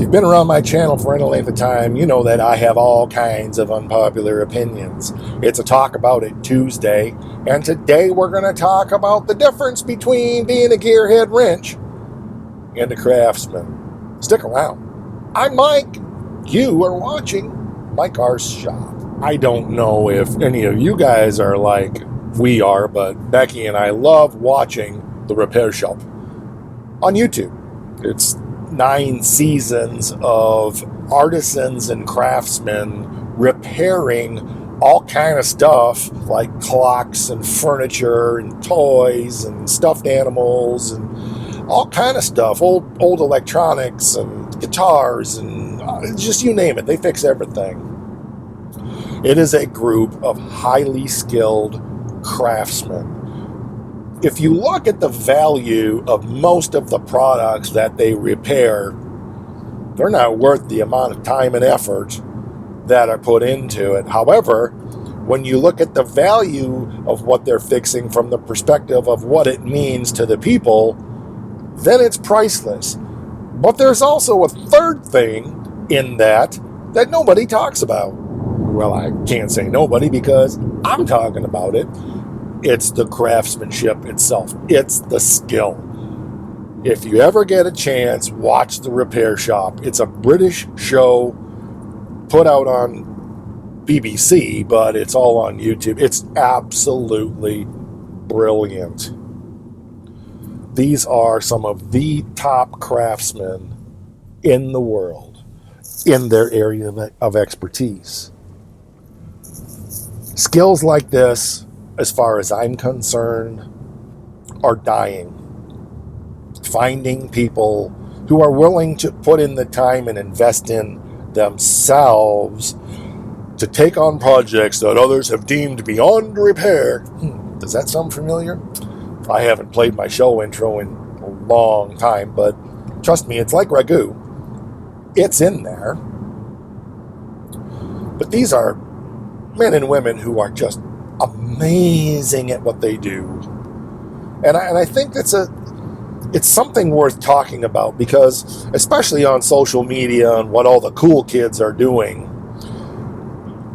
you've been around my channel for any length of time, you know that I have all kinds of unpopular opinions. It's a Talk About It Tuesday, and today we're going to talk about the difference between being a gearhead wrench and a craftsman. Stick around. I'm Mike. You are watching My Car's Shop. I don't know if any of you guys are like we are, but Becky and I love watching the repair shop on YouTube. It's 9 seasons of artisans and craftsmen repairing all kind of stuff like clocks and furniture and toys and stuffed animals and all kind of stuff, old electronics and guitars and just you name it. They fix everything. It is a group of highly skilled craftsmen. If you look at the value of most of the products that they repair, they're not worth the amount of time and effort that are put into it. However, when you look at the value of what they're fixing from the perspective of what it means to the people, then it's priceless. But there's also a third thing in that nobody talks about. Well, I can't say nobody because I'm talking about it. It's the craftsmanship itself. It's the skill. If you ever get a chance, watch The Repair Shop. It's a British show put out on BBC, but it's all on YouTube. It's absolutely brilliant. These are some of the top craftsmen in the world in their area of expertise. Skills like this, as far as I'm concerned, are dying. Finding people who are willing to put in the time and invest in themselves to take on projects that others have deemed beyond repair. Does that sound familiar? I haven't played my show intro in a long time, but trust me, it's like ragu. It's in there. But these are men and women who are just amazing at what they do, and I think it's something worth talking about, because especially on social media and what all the cool kids are doing,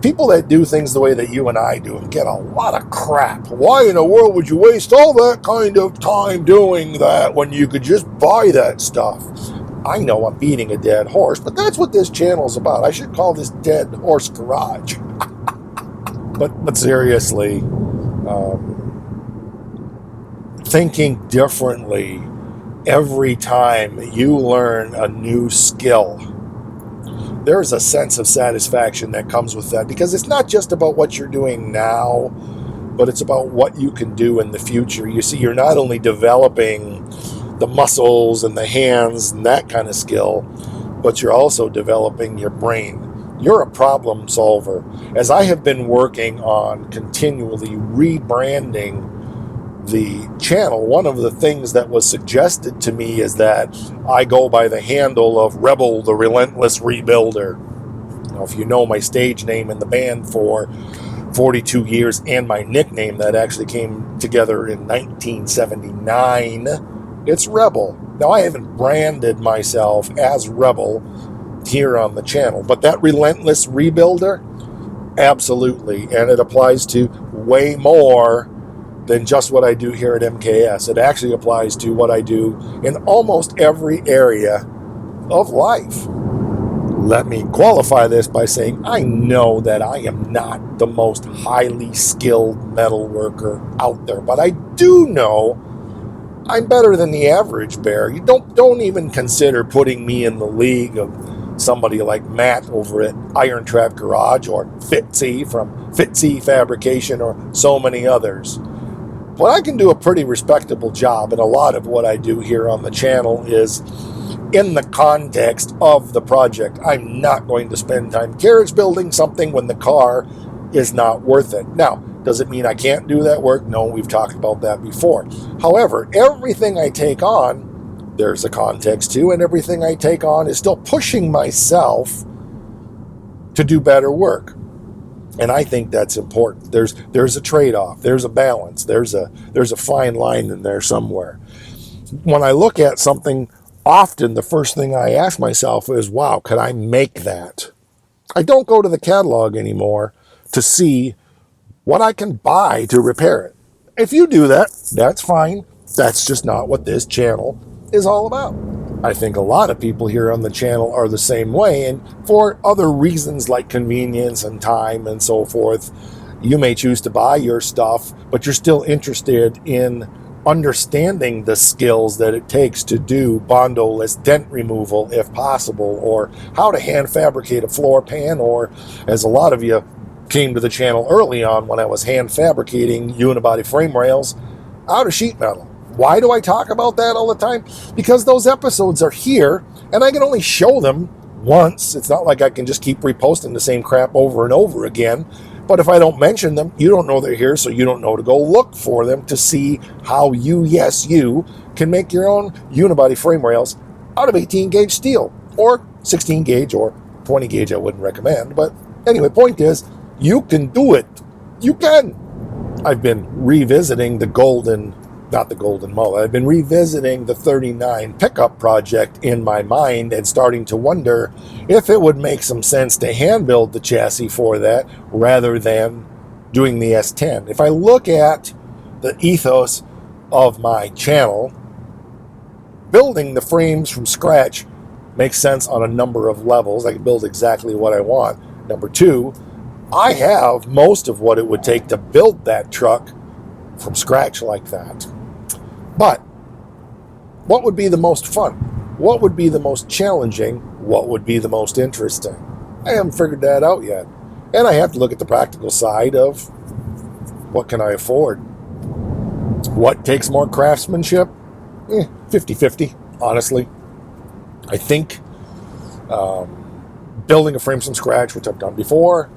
people that do things the way that you and I do get a lot of crap. Why in the world would you waste all that kind of time doing that when you could just buy that stuff? I know I'm beating a dead horse, but that's what this channel's about. I should call this Dead Horse Garage. But seriously, thinking differently every time you learn a new skill, there's a sense of satisfaction that comes with that, because it's not just about what you're doing now, but it's about what you can do in the future. You see, you're not only developing the muscles and the hands and that kind of skill, but you're also developing your brain. You're a problem solver. As I have been working on continually rebranding the channel, one of the things that was suggested to me is that I go by the handle of Rebel, the Relentless Rebuilder. Now, if you know my stage name in the band for 42 years and my nickname that actually came together in 1979, it's Rebel. Now, I haven't branded myself as Rebel here on the channel, but that Relentless Rebuilder, absolutely, and it applies to way more than just what I do here at MKS. It actually applies to what I do in almost every area of life. Let me qualify this by saying I know that I am not the most highly skilled metal worker out there, but I do know I'm better than the average bear. You don't even consider putting me in the league of somebody like Matt over at Iron Trap Garage, or Fitzy from Fitzy Fabrication, or so many others. But I can do a pretty respectable job, and a lot of what I do here on the channel is in the context of the project. I'm not going to spend time carriage building something when the car is not worth it. Now, does it mean I can't do that work? No, we've talked about that before. However, everything I take on, there's a context to, and everything I take on is still pushing myself to do better work. And I think that's important. There's a trade-off. There's a balance. There's a fine line in there somewhere. When I look at something often the first thing I ask myself is, wow, could I make that? I don't go to the catalog anymore to see what I can buy to repair it. If you do that, that's fine. That's just not what this channel is all about. I think a lot of people here on the channel are the same way, and for other reasons like convenience and time and so forth, you may choose to buy your stuff, but you're still interested in understanding the skills that it takes to do Bondo-less dent removal if possible, or how to hand fabricate a floor pan, or as a lot of you came to the channel early on when I was hand fabricating unibody frame rails out of sheet metal. Why do I talk about that all the time? Because those episodes are here and I can only show them once. It's not like I can just keep reposting the same crap over and over again. But if I don't mention them, you don't know they're here, so you don't know to go look for them to see how you, yes, you, can make your own unibody frame rails out of 18 gauge steel, or 16 gauge, or 20 gauge I wouldn't recommend. But anyway, point is, you can do it. You can. I've been revisiting the mullet. I've been revisiting the 39 pickup project in my mind and starting to wonder if it would make some sense to hand build the chassis for that rather than doing the S10. If I look at the ethos of my channel, building the frames from scratch makes sense on a number of levels. I can build exactly what I want. Number two, I have most of what it would take to build that truck from scratch like that. But what would be the most fun? What would be the most challenging? What would be the most interesting? I haven't figured that out yet. And I have to look at the practical side of what can I afford? What takes more craftsmanship? 50-50, honestly. I think building a frame from scratch, which I've done before,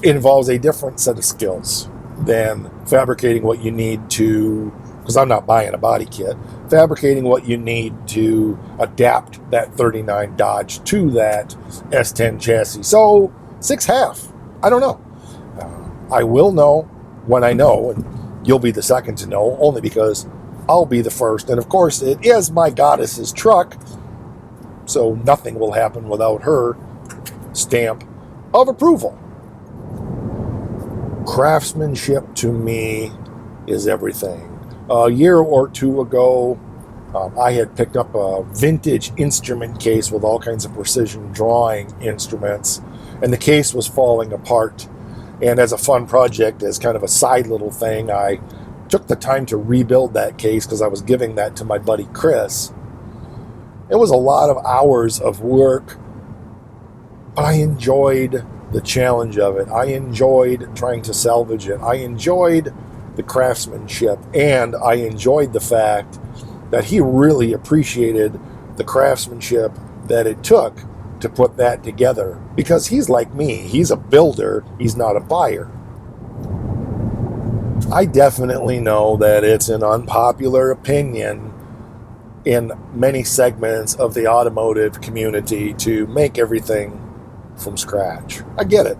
involves a different set of skills than fabricating what you need to, because I'm not buying a body kit, fabricating what you need to adapt that 39 Dodge to that S10 chassis. So 6.5, I don't know. I will know when I know, and you'll be the second to know, only because I'll be the first. And of course, it is my goddess's truck, so nothing will happen without her stamp of approval. Craftsmanship to me is everything. A year or two ago, I had picked up a vintage instrument case with all kinds of precision drawing instruments, and the case was falling apart. And as a fun project, as kind of a side little thing, I took the time to rebuild that case because I was giving that to my buddy Chris. It was a lot of hours of work, but I enjoyed the challenge of it. I enjoyed trying to salvage it. I enjoyed the craftsmanship, and I enjoyed the fact that he really appreciated the craftsmanship that it took to put that together, because he's like me. He's a builder. He's not a buyer. I definitely know that it's an unpopular opinion in many segments of the automotive community to make everything from scratch. I get it.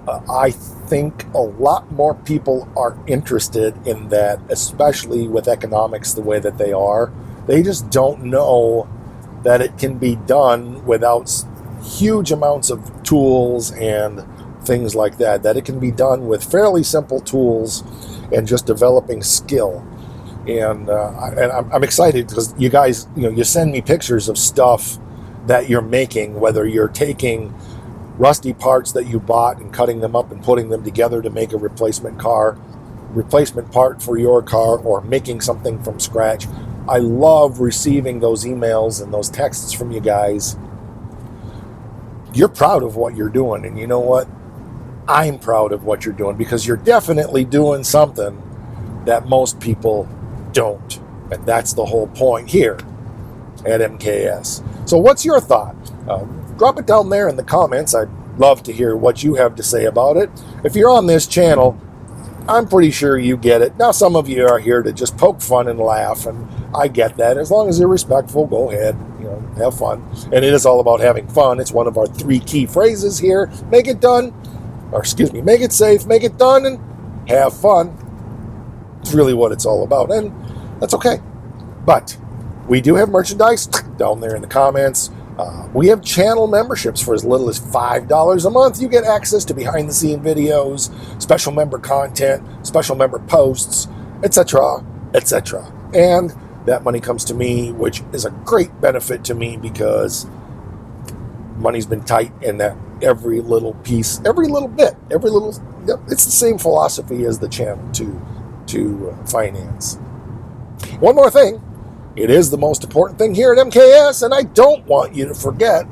I think a lot more people are interested in that, especially with economics the way that they are. They just don't know that it can be done without huge amounts of tools and things like that, that it can be done with fairly simple tools and just developing skill. And I'm excited because you guys, you send me pictures of stuff that you're making, whether you're taking rusty parts that you bought and cutting them up and putting them together to make a replacement part for your car, or making something from scratch. I love receiving those emails and those texts from you guys. You're proud of what you're doing, and you know what? I'm proud of what you're doing, because you're definitely doing something that most people don't. And that's the whole point here at MKS. So what's your thought? Drop it down there in the comments. I'd love to hear what you have to say about it. If you're on this channel, I'm pretty sure you get it. Now, some of you are here to just poke fun and laugh, and I get that. As long as you're respectful, go ahead, have fun. And it is all about having fun. It's one of our 3 key phrases here. Make it safe, make it done, and have fun. It's really what it's all about. And That's okay. But we do have merchandise down there in the comments. We have channel memberships for as little as $5 a month. You get access to behind-the-scene videos, special member content, special member posts, etc., etc. And that money comes to me, which is a great benefit to me because money's been tight and that every little piece, every little bit, it's the same philosophy as the channel to finance. One more thing. It is the most important thing here at MKS, and I don't want you to forget